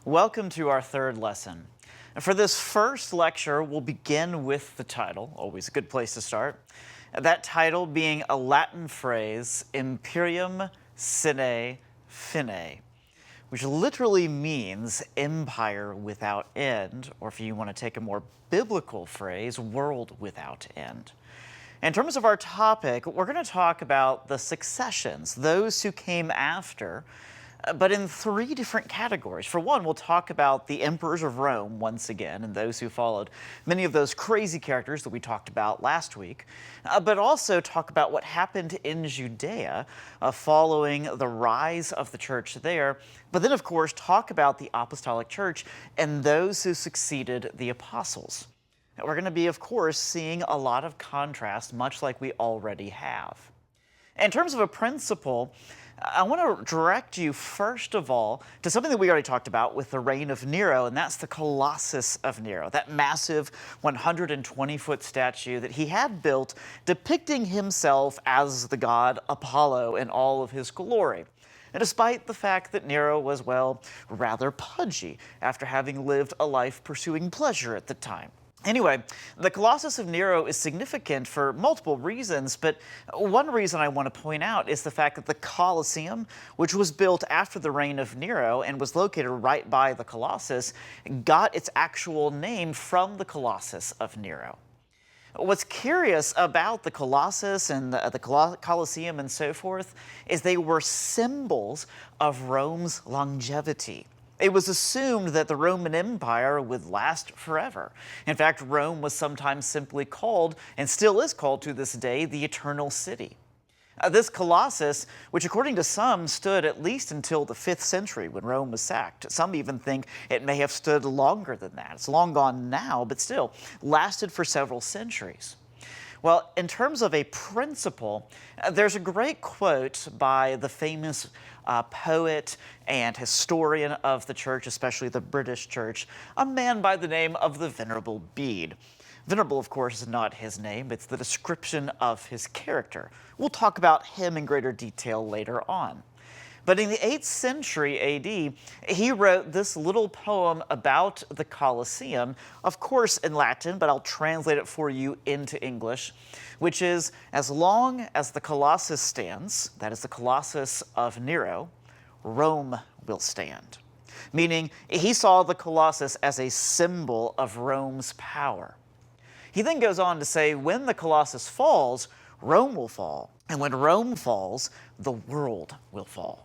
Welcome to our third lesson. For this first lecture, we'll begin with the title, always a good place to start. That title being a Latin phrase, Imperium sine fine, which literally means empire without end, or if you want to take a more biblical phrase, world without end. In terms of our topic, we're going to talk about the successions, those who came after, but in three different categories. For one, we'll talk about the emperors of Rome once again, and those who followed many of those crazy characters that we talked about last week, but also talk about what happened in Judea following the rise of the church there, but then of course talk about the apostolic church and those who succeeded the apostles. We're going to be, of course, seeing a lot of contrast, much like we already have. In terms of a principle, I want to direct you, first of all, to something that we already talked about with the reign of Nero, and that's the Colossus of Nero, that massive 120-foot statue that he had built depicting himself as the god Apollo in all of his glory. And despite the fact that Nero was, well, rather pudgy after having lived a life pursuing pleasure at the time. Anyway, the Colossus of Nero is significant for multiple reasons, but one reason I want to point out is the fact that the Colosseum, which was built after the reign of Nero and was located right by the Colossus, got its actual name from the Colossus of Nero. What's curious about the Colossus and the Colosseum and so forth is they were symbols of Rome's longevity. It was assumed that the Roman Empire would last forever. In fact, Rome was sometimes simply called, and still is called to this day, the Eternal City. This Colossus, which according to some stood at least until the 5th century when Rome was sacked. Some even think it may have stood longer than that. It's long gone now, but still lasted for several centuries. Well, in terms of a principle, there's a great quote by the famous poet and historian of the church, especially the British church, a man by the name of the Venerable Bede. Venerable, of course, is not his name, it's the description of his character. We'll talk about him in greater detail later on. But in the 8th century AD, he wrote this little poem about the Colosseum, of course in Latin, but I'll translate it for you into English, which is, as long as the Colossus stands, that is the Colossus of Nero, Rome will stand. Meaning, he saw the Colossus as a symbol of Rome's power. He then goes on to say, when the Colossus falls, Rome will fall. And when Rome falls, the world will fall.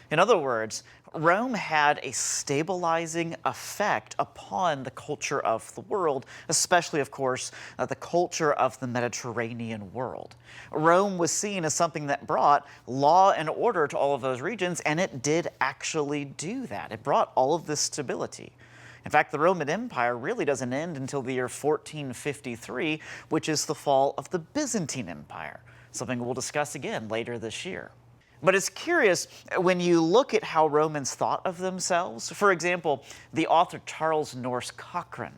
In other words, Rome had a stabilizing effect upon the culture of the world, especially, of course, the culture of the Mediterranean world. Rome was seen as something that brought law and order to all of those regions, and it did actually do that. It brought all of this stability. In fact, the Roman Empire really doesn't end until the year 1453, which is the fall of the Byzantine Empire, something we'll discuss again later this year. But it's curious when you look at how Romans thought of themselves. For example, the author Charles Norris Cochrane,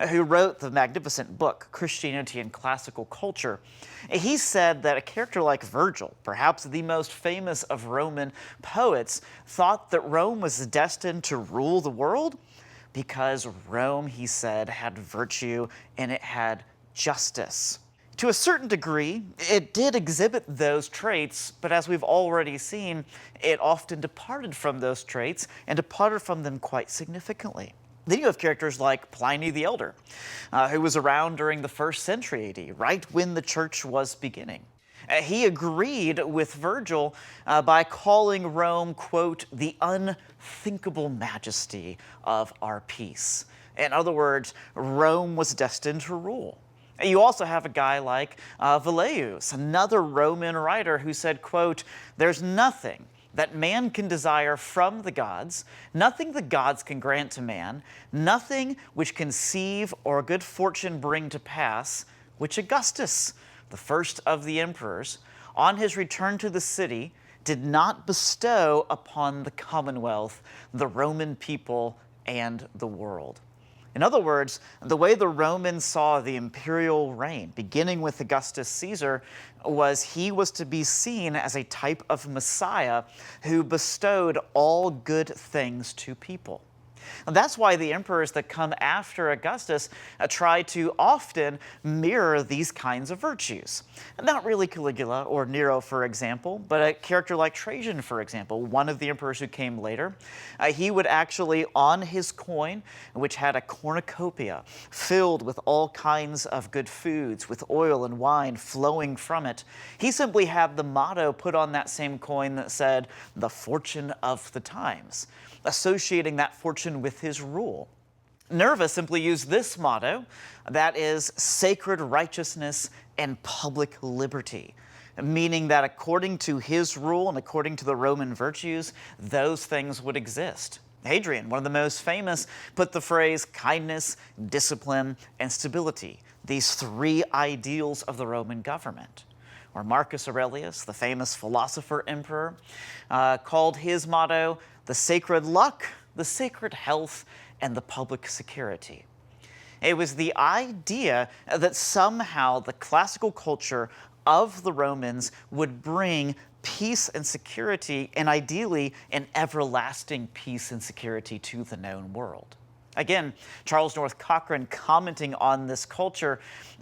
who wrote the magnificent book, Christianity and Classical Culture, he said that a character like Virgil, perhaps the most famous of Roman poets, thought that Rome was destined to rule the world because Rome, he said, had virtue and it had justice. To a certain degree, it did exhibit those traits, but as we've already seen, it often departed from those traits and departed from them quite significantly. Then you have characters like Pliny the Elder, who was around during the 1st century AD, right when the church was beginning. He agreed with Virgil by calling Rome, quote, the unthinkable majesty of our peace. In other words, Rome was destined to rule. You also have a guy like Velleius, another Roman writer who said, quote, there's nothing that man can desire from the gods, nothing the gods can grant to man, nothing which conceive or good fortune bring to pass, which Augustus, the first of the emperors, on his return to the city, did not bestow upon the commonwealth, the Roman people, and the world. In other words, the way the Romans saw the imperial reign, beginning with Augustus Caesar, was he was to be seen as a type of Messiah who bestowed all good things to people. And that's why the emperors that come after Augustus try to often mirror these kinds of virtues. Not really Caligula or Nero, for example, but a character like Trajan, for example, one of the emperors who came later. He would actually, on his coin, which had a cornucopia filled with all kinds of good foods, with oil and wine flowing from it, he simply had the motto put on that same coin that said, "The fortune of the times," associating that fortune with his rule. Nerva simply used this motto, that is, sacred righteousness and public liberty, meaning that according to his rule and according to the Roman virtues, those things would exist. Hadrian, one of the most famous, put the phrase kindness, discipline, and stability, these three ideals of the Roman government. Or Marcus Aurelius, the famous philosopher emperor, called his motto the sacred luck, the sacred health, and the public security. It was the idea that somehow the classical culture of the Romans would bring peace and security, and ideally an everlasting peace and security to the known world. Again, Charles North Cochrane, commenting on this culture,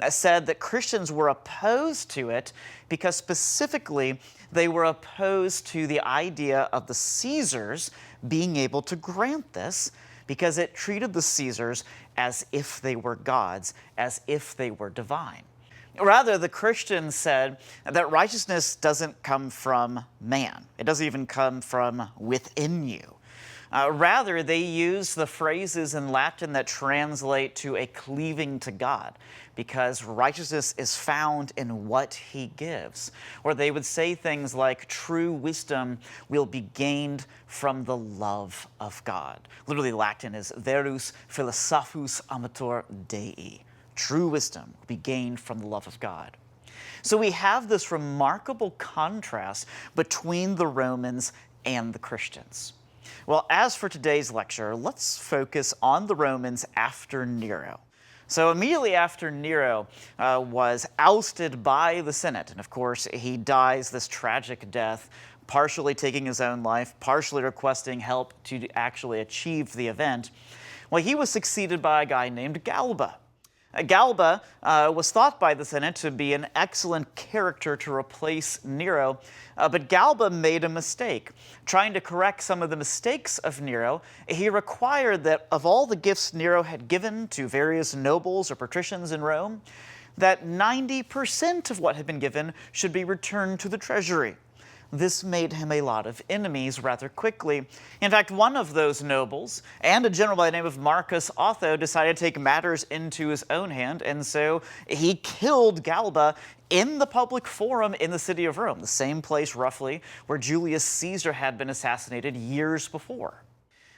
said that Christians were opposed to it because specifically they were opposed to the idea of the Caesars being able to grant this, because it treated the Caesars as if they were gods, as if they were divine. Rather, the Christians said that righteousness doesn't come from man. It doesn't even come from within you. Rather, they use the phrases in Latin that translate to a cleaving to God, because righteousness is found in what he gives. Or they would say things like, true wisdom will be gained from the love of God. Literally, Latin is verus philosophus amator Dei. True wisdom will be gained from the love of God. So we have this remarkable contrast between the Romans and the Christians. Well, as for today's lecture, let's focus on the Romans after Nero. So immediately after Nero was ousted by the Senate, and of course he dies this tragic death, partially taking his own life, partially requesting help to actually achieve the event, well, he was succeeded by a guy named Galba. Galba was thought by the Senate to be an excellent character to replace Nero, but Galba made a mistake. Trying to correct some of the mistakes of Nero, he required that of all the gifts Nero had given to various nobles or patricians in Rome, that 90% of what had been given should be returned to the treasury. This made him a lot of enemies rather quickly. In fact, one of those nobles, and a general by the name of Marcus Otho, decided to take matters into his own hand, and so he killed Galba in the public forum in the city of Rome, the same place roughly where Julius Caesar had been assassinated years before.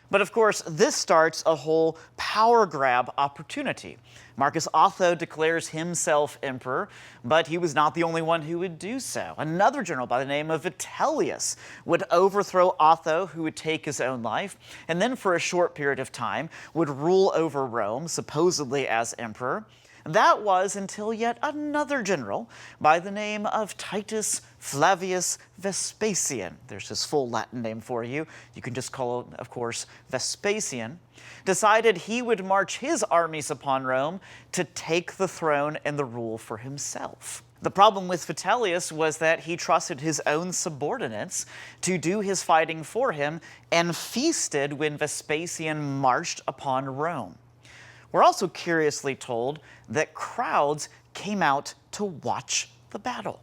But of course, this starts a whole power grab opportunity. Marcus Otho declares himself emperor, but he was not the only one who would do so. Another general by the name of Vitellius would overthrow Otho, who would take his own life, and then for a short period of time would rule over Rome, supposedly as emperor. That was until yet another general by the name of Titus Flavius Vespasian. There's his full Latin name for you. You can just call him, of course, Vespasian. Decided he would march his armies upon Rome to take the throne and the rule for himself. The problem with Vitellius was that he trusted his own subordinates to do his fighting for him and feasted when Vespasian marched upon Rome. We're also curiously told that crowds came out to watch the battle.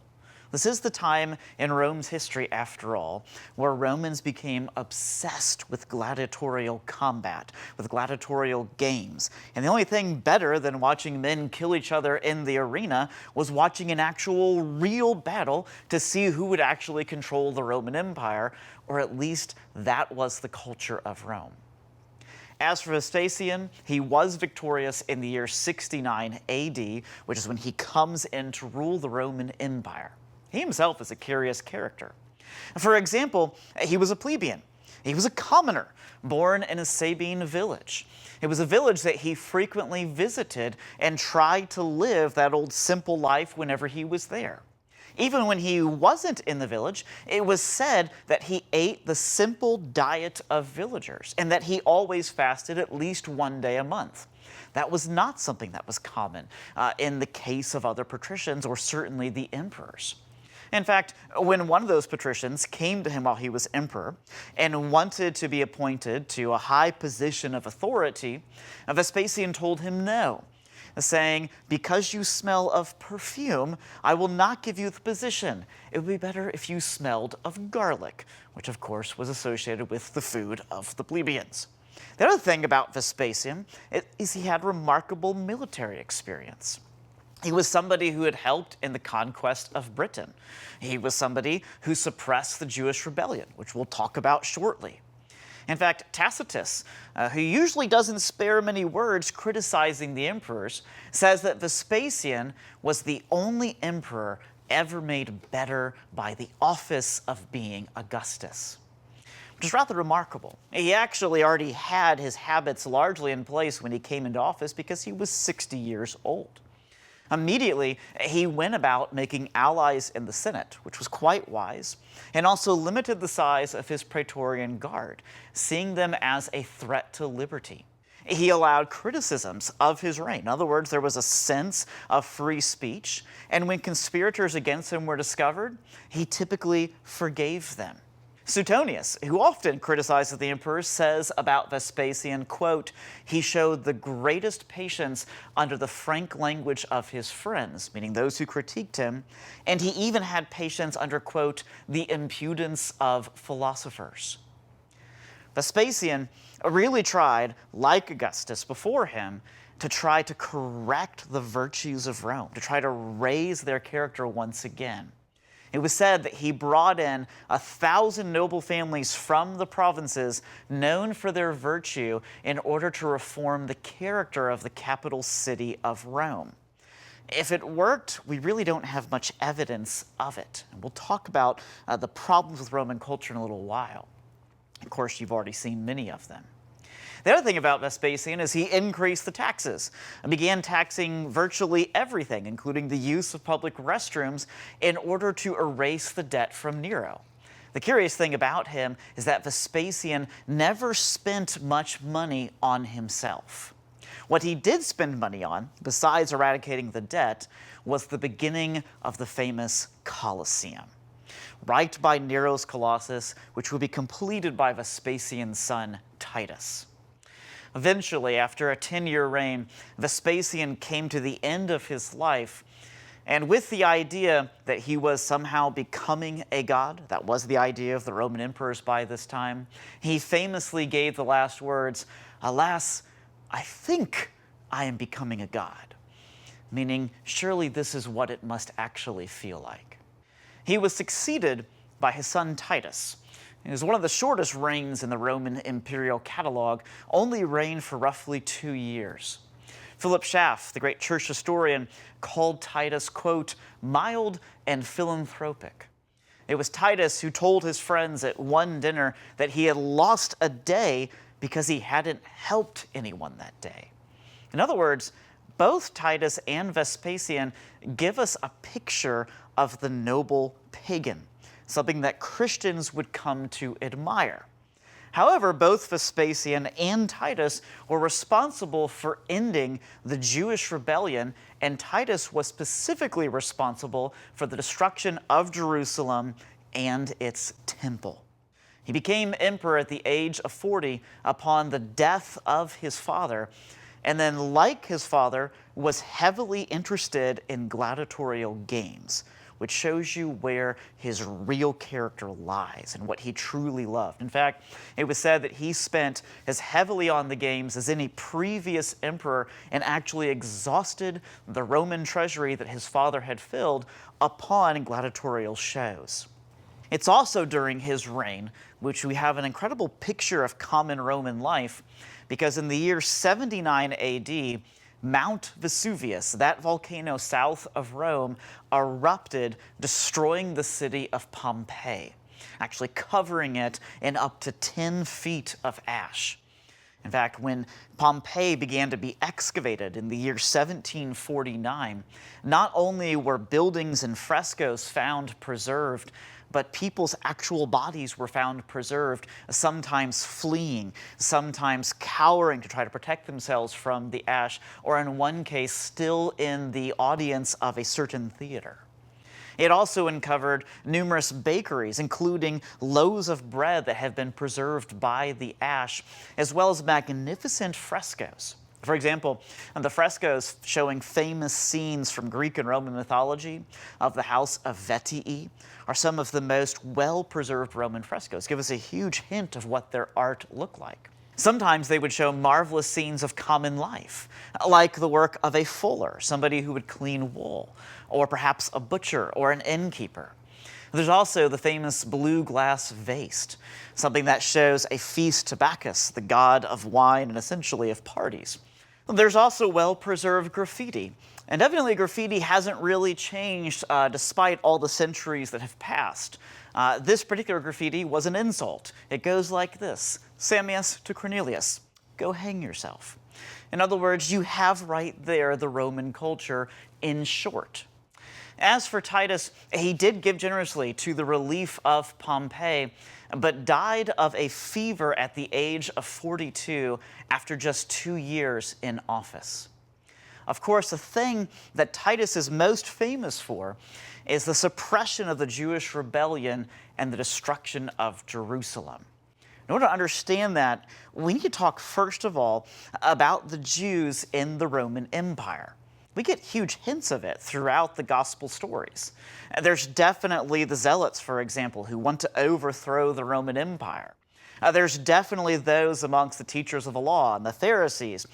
This is the time in Rome's history, after all, where Romans became obsessed with gladiatorial combat, with gladiatorial games. And the only thing better than watching men kill each other in the arena was watching an actual real battle to see who would actually control the Roman Empire, or at least that was the culture of Rome. As for Vespasian, he was victorious in the year 69 AD, which is when he comes in to rule the Roman Empire. He himself is a curious character. For example, he was a plebeian. He was a commoner, born in a Sabine village. It was a village that he frequently visited and tried to live that old simple life whenever he was there. Even when he wasn't in the village, it was said that he ate the simple diet of villagers and that he always fasted at least one day a month. That was not something that was common in the case of other patricians or certainly the emperors. In fact, when one of those patricians came to him while he was emperor and wanted to be appointed to a high position of authority, Vespasian told him no, saying, "Because you smell of perfume, I will not give you the position. It would be better if you smelled of garlic," which of course was associated with the food of the plebeians. The other thing about Vespasian is he had remarkable military experience. He was somebody who had helped in the conquest of Britain. He was somebody who suppressed the Jewish rebellion, which we'll talk about shortly. In fact, Tacitus, who usually doesn't spare many words criticizing the emperors, says that Vespasian was the only emperor ever made better by the office of being Augustus, which is rather remarkable. He actually already had his habits largely in place when he came into office because he was 60 years old. Immediately, he went about making allies in the Senate, which was quite wise, and also limited the size of his Praetorian Guard, seeing them as a threat to liberty. He allowed criticisms of his reign. In other words, there was a sense of free speech, and when conspirators against him were discovered, he typically forgave them. Suetonius, who often criticizes the emperor, says about Vespasian, quote, "He showed the greatest patience under the frank language of his friends," meaning those who critiqued him, and he even had patience under, quote, "the impudence of philosophers." Vespasian really tried, like Augustus before him, to try to correct the virtues of Rome, to try to raise their character once again. It was said that he brought in 1,000 noble families from the provinces known for their virtue in order to reform the character of the capital city of Rome. If it worked, we really don't have much evidence of it. And we'll talk about the problems with Roman culture in a little while. Of course, you've already seen many of them. The other thing about Vespasian is he increased the taxes and began taxing virtually everything, including the use of public restrooms, in order to erase the debt from Nero. The curious thing about him is that Vespasian never spent much money on himself. What he did spend money on, besides eradicating the debt, was the beginning of the famous Colosseum, right by Nero's Colossus, which would be completed by Vespasian's son, Titus. Eventually, after a 10-year reign, Vespasian came to the end of his life, and with the idea that he was somehow becoming a god, that was the idea of the Roman emperors by this time, he famously gave the last words, "Alas, I think I am becoming a god," meaning surely this is what it must actually feel like. He was succeeded by his son Titus. It was one of the shortest reigns in the Roman imperial catalog, only reigned for roughly 2 years. Philip Schaff, the great church historian, called Titus, quote, "mild and philanthropic." It was Titus who told his friends at one dinner that he had lost a day because he hadn't helped anyone that day. In other words, both Titus and Vespasian give us a picture of the noble pagan, something that Christians would come to admire. However, both Vespasian and Titus were responsible for ending the Jewish rebellion, and Titus was specifically responsible for the destruction of Jerusalem and its temple. He became emperor at the age of 40 upon the death of his father, and then, like his father, was heavily interested in gladiatorial games, which shows you where his real character lies and what he truly loved. In fact, it was said that he spent as heavily on the games as any previous emperor and actually exhausted the Roman treasury that his father had filled upon gladiatorial shows. It's also during his reign, which we have an incredible picture of common Roman life, because in the year 79 AD, Mount Vesuvius, that volcano south of Rome, erupted, destroying the city of Pompeii, actually covering it in up to 10 feet of ash. In fact, when Pompeii began to be excavated in the year 1749, not only were buildings and frescoes found preserved, but people's actual bodies were found preserved, sometimes fleeing, sometimes cowering to try to protect themselves from the ash, or in one case, still in the audience of a certain theater. It also uncovered numerous bakeries, including loaves of bread that have been preserved by the ash, as well as magnificent frescoes. For example, the frescoes showing famous scenes from Greek and Roman mythology of the house of Vetii are some of the most well-preserved Roman frescoes. Give us a huge hint of what their art looked like. Sometimes they would show marvelous scenes of common life, like the work of a fuller, somebody who would clean wool, or perhaps a butcher or an innkeeper. There's also the famous blue glass vase, something that shows a feast to Bacchus, the god of wine and essentially of parties. There's also well-preserved graffiti, and evidently graffiti hasn't really changed despite all the centuries that have passed. This particular graffiti was an insult. It goes like this: Samius to Cornelius, go hang yourself. In other words, you have right there the Roman culture in short. As for Titus, he did give generously to the relief of Pompeii, but died of a fever at the age of 42 after just 2 years in office. Of course, the thing that Titus is most famous for is the suppression of the Jewish rebellion and the destruction of Jerusalem. In order to understand that, we need to talk first of all about the Jews in the Roman Empire. We get huge hints of it throughout the gospel stories. There's definitely the Zealots, for example, who want to overthrow the Roman Empire. There's definitely those amongst the teachers of the law and the Pharisees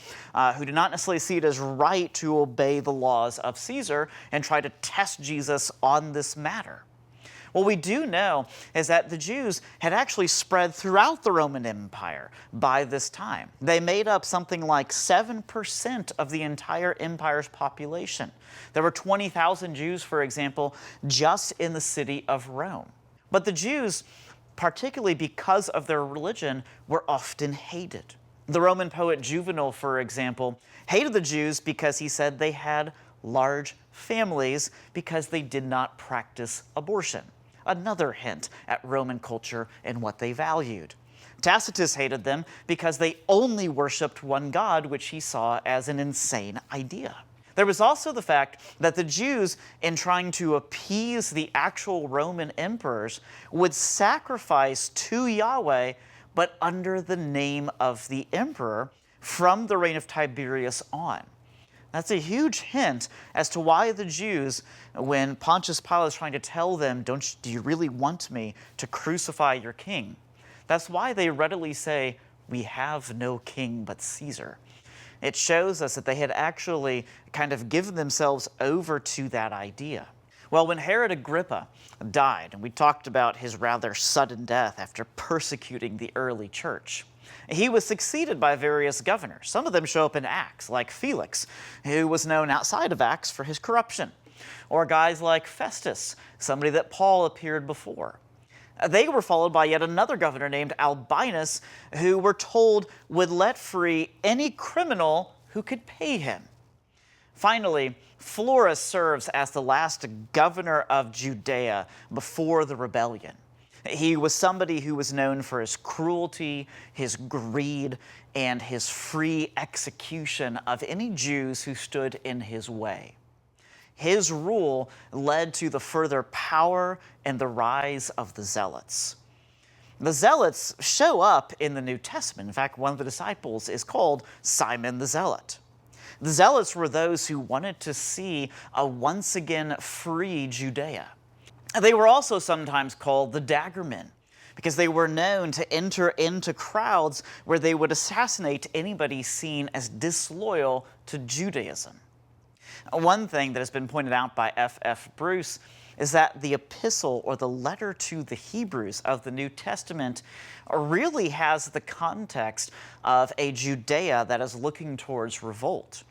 who do not necessarily see it as right to obey the laws of Caesar and try to test Jesus on this matter. What we do know is that the Jews had actually spread throughout the Roman Empire by this time. They made up something like 7% of the entire empire's population. There were 20,000 Jews, for example, just in the city of Rome. But the Jews, particularly because of their religion, were often hated. The Roman poet Juvenal, for example, hated the Jews because he said they had large families because they did not practice abortion. Another hint at Roman culture and what they valued. Tacitus hated them because they only worshipped one god, which he saw as an insane idea. There was also the fact that the Jews, in trying to appease the actual Roman emperors, would sacrifice to Yahweh, but under the name of the emperor from the reign of Tiberius on. That's a huge hint as to why the Jews, when Pontius Pilate is trying to tell them, do you really want me to crucify your king? That's why they readily say, we have no king but Caesar. It shows us that they had actually kind of given themselves over to that idea. Well, when Herod Agrippa died, and we talked about his rather sudden death after persecuting the early church, he was succeeded by various governors. Some of them show up in Acts, like Felix, who was known outside of Acts for his corruption, or guys like Festus, somebody that Paul appeared before. They were followed by yet another governor named Albinus, who we're told would let free any criminal who could pay him. Finally, Florus serves as the last governor of Judea before the rebellion. He was somebody who was known for his cruelty, his greed, and his free execution of any Jews who stood in his way. His rule led to the further power and the rise of the Zealots. The Zealots show up in the New Testament. In fact, one of the disciples is called Simon the Zealot. The Zealots were those who wanted to see a once again free Judea. They were also sometimes called the daggermen because they were known to enter into crowds where they would assassinate anybody seen as disloyal to Judaism. One thing that has been pointed out by F.F. Bruce is that the epistle or the letter to the Hebrews of the New Testament really has the context of a Judea that is looking towards revolt.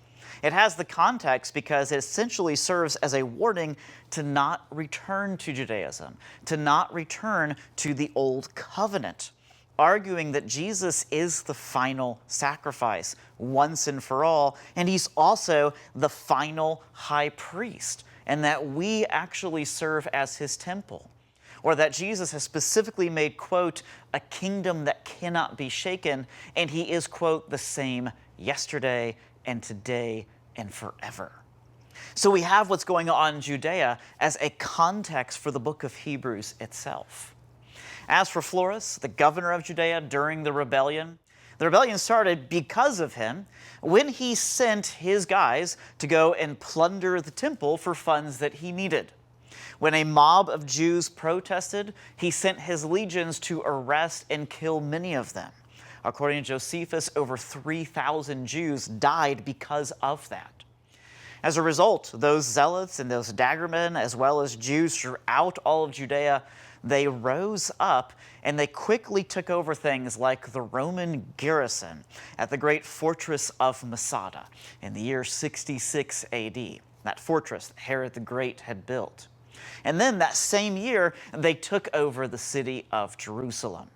It has the context because it essentially serves as a warning to not return to Judaism, to not return to the old covenant. arguing that Jesus is the final sacrifice once and for all, and he's also the final high priest, and that we actually serve as his temple. Or that Jesus has specifically made, quote, a kingdom that cannot be shaken, and he is, quote, the same yesterday and today and forever. So we have what's going on in Judea as a context for the book of Hebrews itself. As for Florus, the governor of Judea during the rebellion started because of him when he sent his guys to go and plunder the temple for funds that he needed. When a mob of Jews protested, he sent his legions to arrest and kill many of them. According to Josephus, over 3,000 Jews died because of that. As a result, those zealots and those daggermen, as well as Jews throughout all of Judea, they rose up and they quickly took over things like the Roman garrison at the great fortress of Masada in the year 66 AD, that fortress that Herod the Great had built. And then that same year, they took over the city of Jerusalem.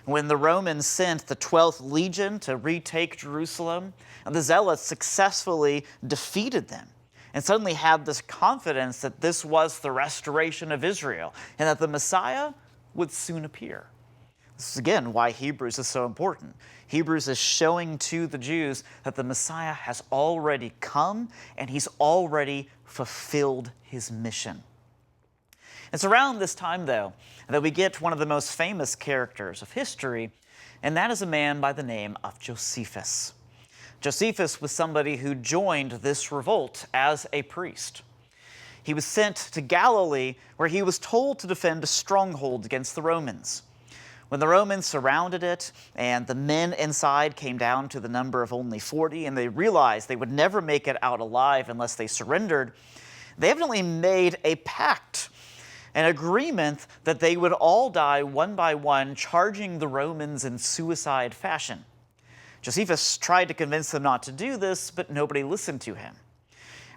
When the Romans sent the 12th Legion to retake Jerusalem, the Zealots successfully defeated them and suddenly had this confidence that this was the restoration of Israel and that the Messiah would soon appear. This is again why Hebrews is so important. Hebrews is showing to the Jews that the Messiah has already come and he's already fulfilled his mission. It's around this time, though, that we get one of the most famous characters of history, and that is a man by the name of Josephus. Josephus was somebody who joined this revolt as a priest. He was sent to Galilee, where he was told to defend a stronghold against the Romans. When the Romans surrounded it, and the men inside came down to the number of only 40, and they realized they would never make it out alive unless they surrendered, they evidently made a pact, an agreement that they would all die one by one, charging the Romans in suicide fashion. Josephus tried to convince them not to do this, but nobody listened to him.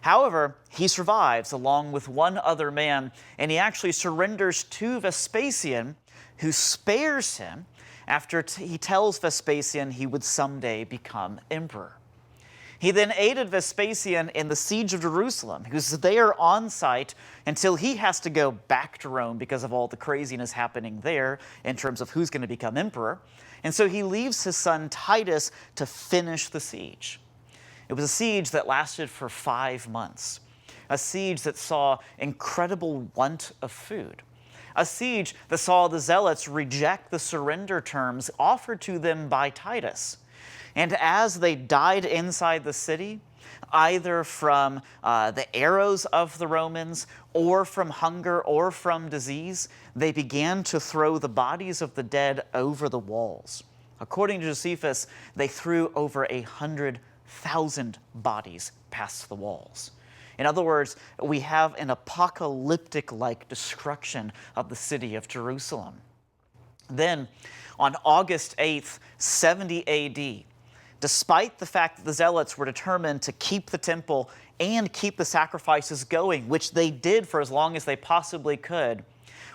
However, he survives along with one other man, and he actually surrenders to Vespasian, who spares him after he tells Vespasian he would someday become emperor. He then aided Vespasian in the siege of Jerusalem. He was there on site until he has to go back to Rome because of all the craziness happening there in terms of who's going to become emperor. And so he leaves his son Titus to finish the siege. It was a siege that lasted for 5 months, a siege that saw incredible want of food, a siege that saw the Zealots reject the surrender terms offered to them by Titus. And as they died inside the city, either from the arrows of the Romans or from hunger or from disease, they began to throw the bodies of the dead over the walls. According to Josephus, they threw over 100,000 bodies past the walls. In other words, we have an apocalyptic-like destruction of the city of Jerusalem. Then, on August 8th, 70 AD, despite the fact that the Zealots were determined to keep the temple and keep the sacrifices going, which they did for as long as they possibly could,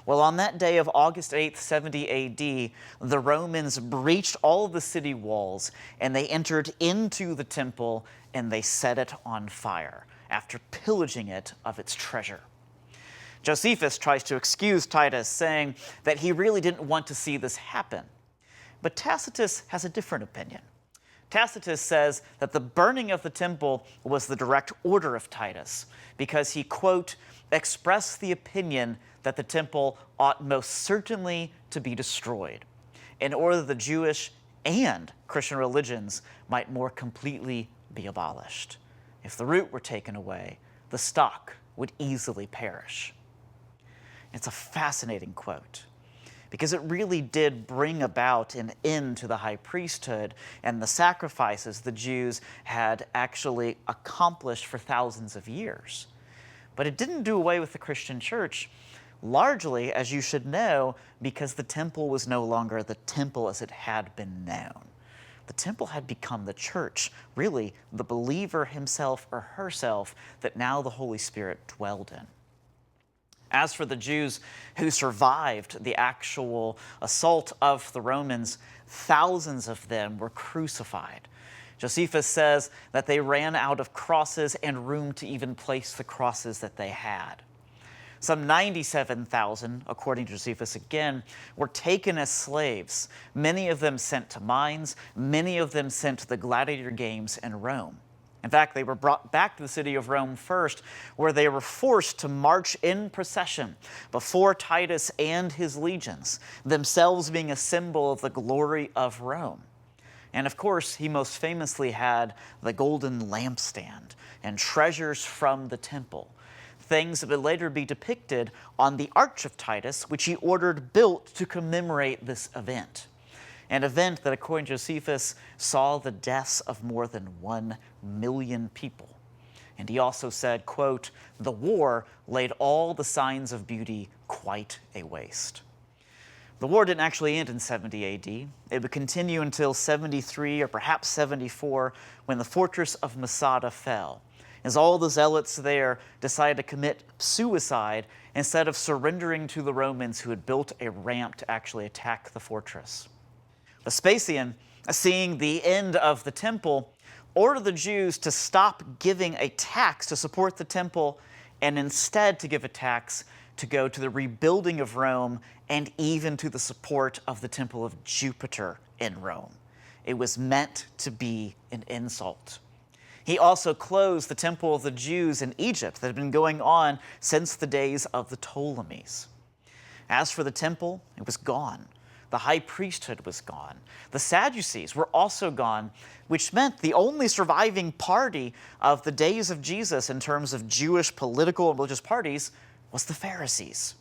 well, on that day of August 8th, 70 AD, the Romans breached all of the city walls, and they entered into the temple, and they set it on fire after pillaging it of its treasure. Josephus tries to excuse Titus, saying that he really didn't want to see this happen. But Tacitus has a different opinion. Tacitus says that the burning of the temple was the direct order of Titus because he, quote, expressed the opinion that the temple ought most certainly to be destroyed in order that the Jewish and Christian religions might more completely be abolished. If the root were taken away, the stock would easily perish. It's a fascinating quote, because it really did bring about an end to the high priesthood and the sacrifices the Jews had actually accomplished for thousands of years. But it didn't do away with the Christian church, largely, as you should know, because the temple was no longer the temple as it had been known. The temple had become the church, really the believer himself or herself that now the Holy Spirit dwelled in. As for the Jews who survived the actual assault of the Romans, thousands of them were crucified. Josephus says that they ran out of crosses and room to even place the crosses that they had. Some 97,000, according to Josephus again, were taken as slaves, many of them sent to mines, many of them sent to the gladiator games in Rome. In fact, they were brought back to the city of Rome first, where they were forced to march in procession before Titus and his legions, themselves being a symbol of the glory of Rome. And of course, he most famously had the golden lampstand and treasures from the temple, things that would later be depicted on the Arch of Titus, which he ordered built to commemorate this event. An event that, according to Josephus, saw the deaths of more than 1 million people. And he also said, quote, "The war laid all the signs of beauty quite a waste." The war didn't actually end in 70 AD. It would continue until 73 or perhaps 74, when the fortress of Masada fell, as all the zealots there decided to commit suicide instead of surrendering to the Romans, who had built a ramp to actually attack the fortress. Vespasian, seeing the end of the temple, ordered the Jews to stop giving a tax to support the temple and instead to give a tax to go to the rebuilding of Rome and even to the support of the temple of Jupiter in Rome. It was meant to be an insult. He also closed the temple of the Jews in Egypt that had been going on since the days of the Ptolemies. As for the temple, it was gone. The high priesthood was gone. The Sadducees were also gone, which meant the only surviving party of the days of Jesus in terms of Jewish political and religious parties was the Pharisees.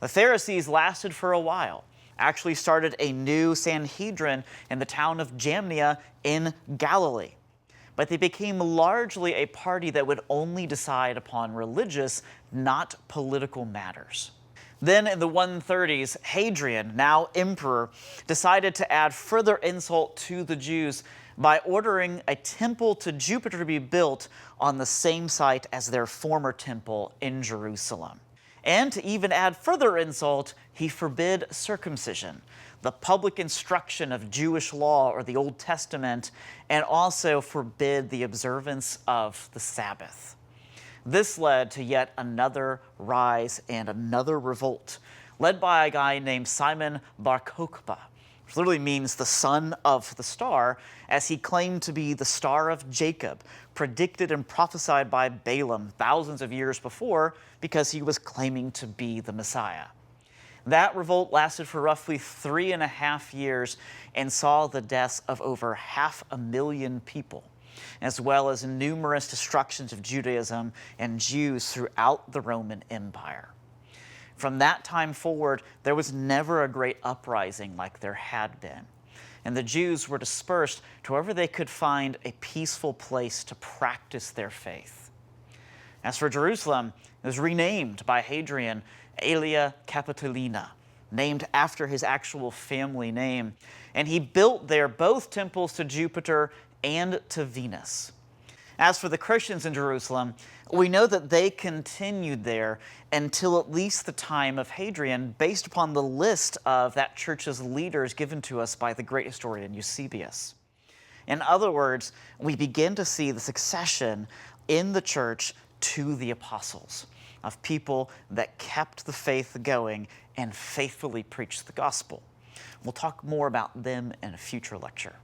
The Pharisees lasted for a while, actually started a new Sanhedrin in the town of Jamnia in Galilee. But they became largely a party that would only decide upon religious, not political matters. Then in the 130s, Hadrian, now emperor, decided to add further insult to the Jews by ordering a temple to Jupiter to be built on the same site as their former temple in Jerusalem. And to even add further insult, he forbid circumcision, the public instruction of Jewish law or the Old Testament, and also forbid the observance of the Sabbath. This led to yet another rise and another revolt, led by a guy named Simon Bar Kokhba, which literally means the son of the star, as he claimed to be the star of Jacob, predicted and prophesied by Balaam thousands of years before, because he was claiming to be the Messiah. That revolt lasted for roughly 3.5 years and saw the deaths of over 500,000 people, as well as numerous destructions of Judaism and Jews throughout the Roman Empire. From that time forward, there was never a great uprising like there had been, and the Jews were dispersed to wherever they could find a peaceful place to practice their faith. As for Jerusalem, it was renamed by Hadrian Aelia Capitolina, named after his actual family name, and he built there both temples to Jupiter and to Venus. As for the Christians in Jerusalem, we know that they continued there until at least the time of Hadrian, based upon the list of that church's leaders given to us by the great historian Eusebius. In other words, we begin to see the succession in the church to the apostles, of people that kept the faith going and faithfully preached the gospel. We'll talk more about them in a future lecture.